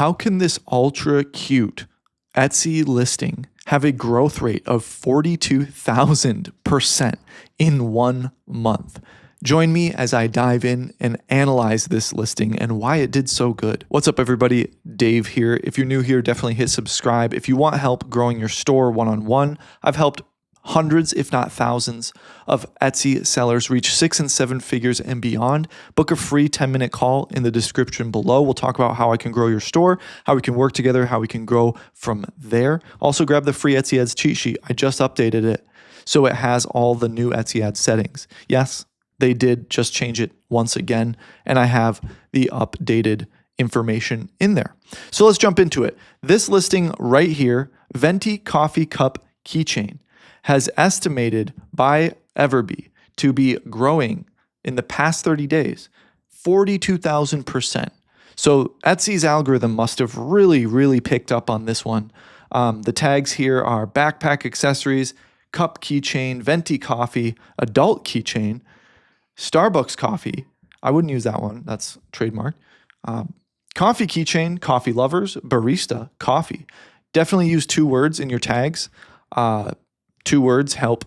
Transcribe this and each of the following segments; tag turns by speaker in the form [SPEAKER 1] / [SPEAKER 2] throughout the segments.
[SPEAKER 1] how can this ultra cute Etsy listing have a growth rate of 42,000% in 1 month? Join me as I dive in and analyze this listing and why it did so good. What's up, everybody? Dave here. If you're new here, definitely hit subscribe. If you want help growing your store one-on-one, I've helped hundreds, if not thousands, of Etsy sellers reach 6 and 7 figures and beyond. Book a free 10-minute call in the description below. We'll talk about how I can grow your store, how we can work together, how we can grow from there. Also, grab the free Etsy Ads cheat sheet. I just updated it, so it has all the new Etsy Ads settings. Yes, they did just change it once again, and I have the updated information in there. So let's jump into it. This listing right here, Venti Coffee Cup Keychain, has estimated by Everbee to be growing in the past 30 days, 42,000%. So Etsy's algorithm must have really picked up on this one. The tags here are backpack accessories, cup keychain, Venti coffee, adult keychain, Starbucks coffee. I wouldn't use that one. That's trademark. Coffee keychain, coffee lovers, barista, coffee. Definitely use 2 words in your tags. 2 words help,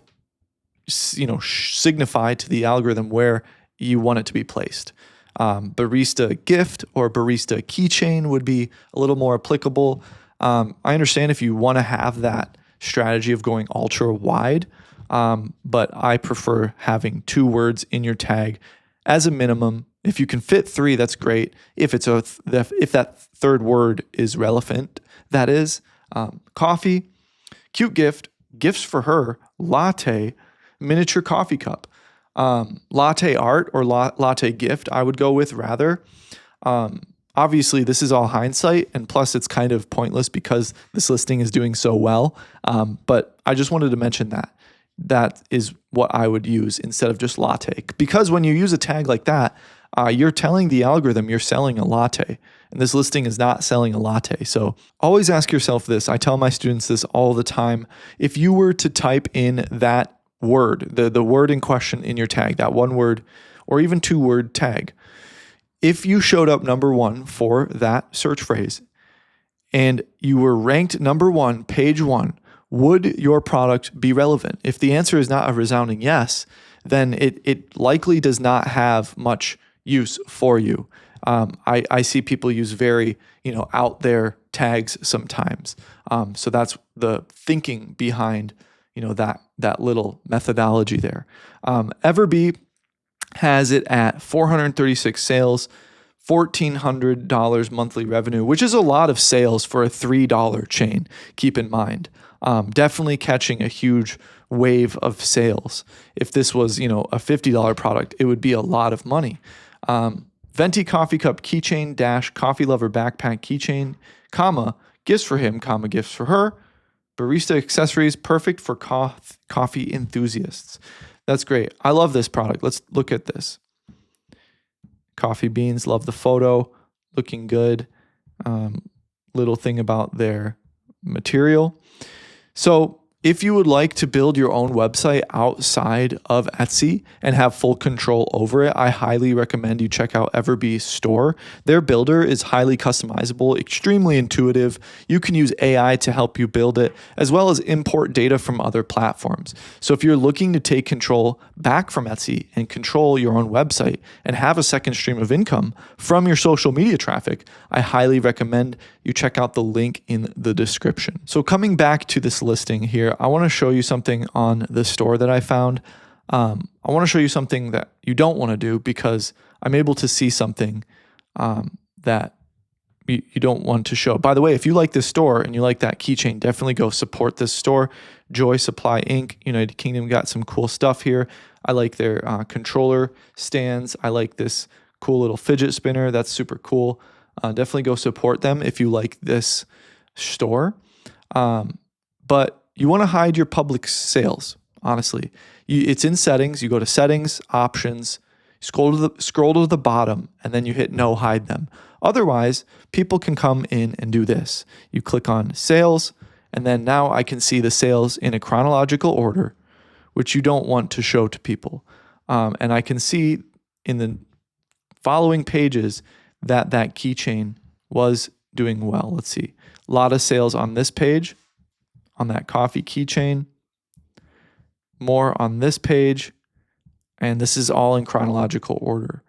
[SPEAKER 1] signify to the algorithm where you want it to be placed. Barista gift or barista keychain would be a little more applicable. I understand if you want to have that strategy of going ultra wide, but I prefer having 2 words in your tag as a minimum. If you can fit 3, that's great. If that 3rd word is relevant, that is. Coffee, cute gift, gifts for her, latte, miniature coffee cup. Latte art or latte gift, I would go with rather. Obviously, this is all hindsight, and plus it's kind of pointless because this listing is doing so well. But I just wanted to mention that. That is what I would use instead of just latte. Because when you use a tag like that, you're telling the algorithm you're selling a latte. And this listing is not selling a latte. So always ask yourself this. I tell my students this all the time. If you were to type in that word, the word in question in your tag, that 1 word or even 2 word tag, if you showed up number 1 for that search phrase and you were ranked number 1, page 1, would your product be relevant? If the answer is not a resounding yes, then it likely does not have much use for you. I see people use very, out there tags sometimes. So that's the thinking behind, that little methodology there. Everbee has it at 436 sales, $1,400 monthly revenue, which is a lot of sales for a $3 chain. Keep in mind, definitely catching a huge wave of sales. If this was, a $50 product, it would be a lot of money. Venti coffee cup keychain dash coffee lover backpack keychain, comma, gifts for him, comma, gifts for her. Barista accessories, perfect for coffee enthusiasts. That's great. I love this product. Let's look at this. Coffee beans, love the photo, looking good. Little thing about their material. So if you would like to build your own website outside of Etsy and have full control over it, I highly recommend you check out Everbee's store. Their builder is highly customizable, extremely intuitive. You can use AI to help you build it, as well as import data from other platforms. So if you're looking to take control back from Etsy and control your own website and have a second stream of income from your social media traffic, I highly recommend you check out the link in the description. So coming back to this listing here, I want to show you something on the store that I found. I want to show you something that you don't want to do because I'm able to see something that you don't want to show. By the way, if you like this store and you like that keychain, definitely go support this store. Joy Supply Inc. United Kingdom got some cool stuff here. I like their controller stands. I like this cool little fidget spinner. That's super cool. Definitely go support them if you like this store. But you want to hide your public sales, honestly. It's in settings. You go to settings, options, scroll to the bottom, and then you hit no, hide them. Otherwise, people can come in and do this. You click on sales, and then now I can see the sales in a chronological order, which you don't want to show to people. And I can see in the following pages that keychain was doing well. Let's see. A lot of sales on this page, on that coffee keychain. More on this page. And this is all in chronological order.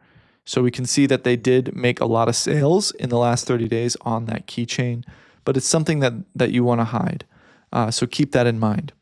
[SPEAKER 1] So we can see that they did make a lot of sales in the last 30 days on that keychain, but it's something that you want to hide. So keep that in mind.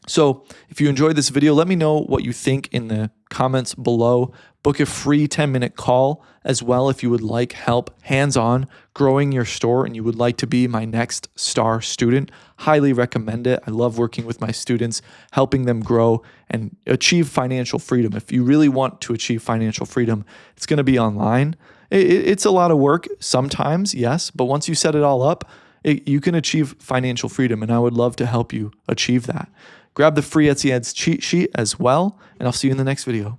[SPEAKER 1] So if you enjoyed this video, let me know what you think in the comments below. Book a free 10-minute call as well if you would like help hands-on growing your store and you would like to be my next star student. Highly recommend it. I love working with my students, helping them grow and achieve financial freedom. If you really want to achieve financial freedom, it's going to be online. It's a lot of work sometimes, yes, but once you set it all up, you can achieve financial freedom, and I would love to help you achieve that. Grab the free Etsy Ads cheat sheet as well, and I'll see you in the next video.